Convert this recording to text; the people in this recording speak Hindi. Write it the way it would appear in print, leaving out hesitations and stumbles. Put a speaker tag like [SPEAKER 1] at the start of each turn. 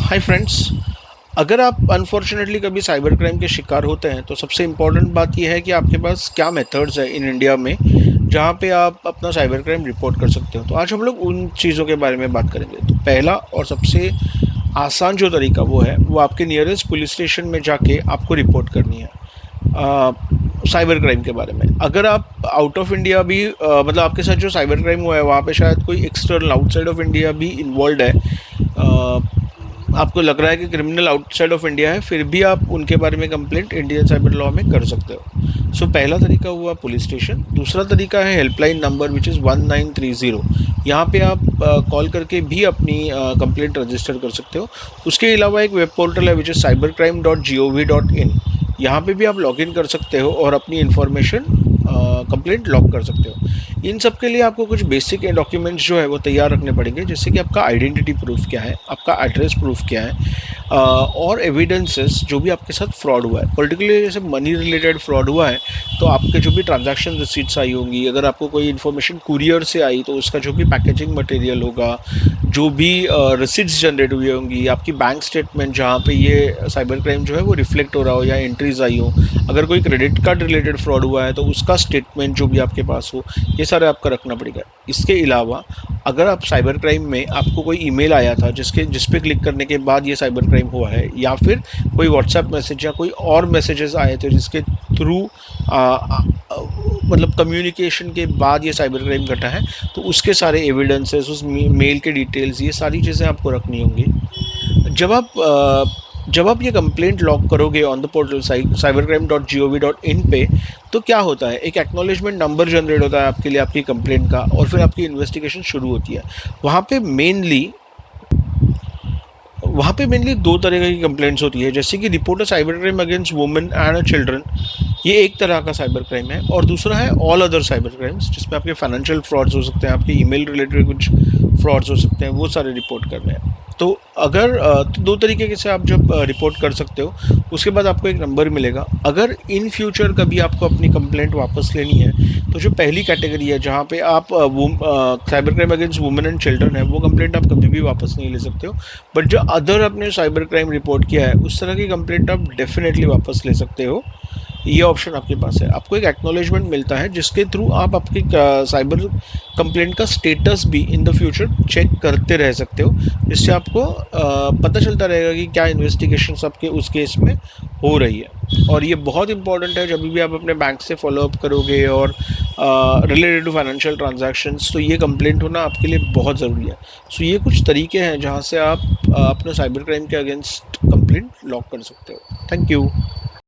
[SPEAKER 1] हाय फ्रेंड्स, अगर आप अनफॉर्चुनेटली कभी साइबर क्राइम के शिकार होते हैं तो सबसे इम्पोर्टेंट बात यह है कि आपके पास क्या मेथड्स है इन इंडिया में जहां पे आप अपना साइबर क्राइम रिपोर्ट कर सकते हो। तो आज हम लोग उन चीज़ों के बारे में बात करेंगे। तो पहला और सबसे आसान जो तरीका वो आपके नियरेस्ट पुलिस स्टेशन में जाके आपको रिपोर्ट करनी है साइबर क्राइम के बारे में। अगर आप आउट ऑफ इंडिया भी मतलब आपके साथ जो साइबर क्राइम हुआ है वहाँ पे शायद कोई एक्सटर्नल आउटसाइड ऑफ इंडिया भी इन्वॉल्व है, आपको लग रहा है कि क्रिमिनल आउटसाइड ऑफ इंडिया है, फिर भी आप उनके बारे में कंप्लेंट इंडियन साइबर लॉ में कर सकते हो। सो पहला तरीका हुआ पुलिस स्टेशन। दूसरा तरीका है हेल्पलाइन नंबर विच इज़ 1930। यहाँ पे आप कॉल करके भी अपनी कंप्लेंट रजिस्टर कर सकते हो। उसके अलावा एक वेब पोर्टल है विच इज़ cybercrime.gov.in। यहाँ पे भी आप लॉगिन कर सकते हो और अपनी इन्फॉर्मेशन कंप्लेंट लॉग कर सकते हो। इन सब के लिए आपको कुछ बेसिक डॉक्यूमेंट्स जो है वो तैयार रखने पड़ेंगे, जैसे कि आपका आइडेंटिटी प्रूफ क्या है, आपका एड्रेस प्रूफ क्या है, और एविडेंसेस जो भी आपके साथ फ्रॉड हुआ है। पर्टिकुलरली जैसे मनी रिलेटेड फ्रॉड हुआ है तो आपके जो भी ट्रांजैक्शन रिसीट्स आई होंगी, अगर आपको कोई इन्फॉर्मेशन कुरियर से आई तो उसका जो भी पैकेजिंग मटेरियल होगा, जो भी रिसीट्स जनरेट हुई होंगी, आपकी बैंक स्टेटमेंट जहाँ पे ये साइबर क्राइम जो है वो रिफ्लेक्ट हो रहा हो या एंट्रीज आई हो, अगर कोई क्रेडिट कार्ड रिलेटेड फ्रॉड हुआ है तो उसका स्टेटमेंट जो भी आपके पास हो, ये सारे आपका रखना पड़ेगा। इसके अलावा अगर आप साइबर क्राइम में आपको कोई ईमेल आया था जिस पे क्लिक करने के बाद ये साइबर क्राइम हुआ है, या फिर कोई व्हाट्सएप मैसेज या कोई और मैसेजेस आए थे जिसके थ्रू मतलब कम्युनिकेशन के बाद ये साइबर क्राइम घटा है, तो उसके सारे एविडेंसेस, उस मेल के डिटेल्स, ये सारी चीज़ें आपको रखनी होंगी। जब आप ये कंप्लेंट लॉग करोगे ऑन द पोर्टल cybercrime.gov.in पे, तो क्या होता है, एक एक्नॉलेजमेंट नंबर जनरेट होता है आपके लिए आपकी कंप्लेंट का, और फिर आपकी इन्वेस्टिगेशन शुरू होती है। वहाँ पे मेनली दो तरह की कंप्लेंट्स होती है, जैसे कि report a cyber crime against women and children, ये एक तरह का साइबर क्राइम है। और दूसरा है ऑल अदर साइबर क्राइम्स, जिसमें आपके फाइनेंशियल फ्रॉड्स हो सकते हैं, आपके ईमेल रिलेटेड कुछ फ्रॉड्स हो सकते हैं, वो सारे रिपोर्ट करने हैं। तो तो दो तरीके से आप जब रिपोर्ट कर सकते हो, उसके बाद आपको एक नंबर मिलेगा। अगर इन फ्यूचर कभी आपको अपनी कंप्लेंट वापस लेनी है तो जो पहली कैटेगरी है जहाँ पे आप cyber crime against women and children है, वो कंप्लेंट आप कभी भी वापस नहीं ले सकते हो। बट जो अदर आपने साइबर क्राइम रिपोर्ट किया है उस तरह की कंप्लेंट आप डेफिनेटली वापस ले सकते हो। ये ऑप्शन आपके पास है। आपको एक एक्नॉलेजमेंट मिलता है जिसके थ्रू आप आपकी साइबर कंप्लेंट का स्टेटस भी इन द फ्यूचर चेक करते रह सकते हो, जिससे आपको पता चलता रहेगा कि क्या इन्वेस्टिगेशन आपके उस केस में हो रही है। और ये बहुत इंपॉर्टेंट है, जब भी आप अपने बैंक से फॉलोअप करोगे और रिलेटेड टू फाइनेंशियल ट्रांजैक्शंस, तो ये कंप्लेंट होना आपके लिए बहुत ज़रूरी है। सो ये कुछ तरीके हैं जहाँ से आप अपने साइबर क्राइम के अगेंस्ट कंप्लेंट लॉक कर सकते हो। Thank you.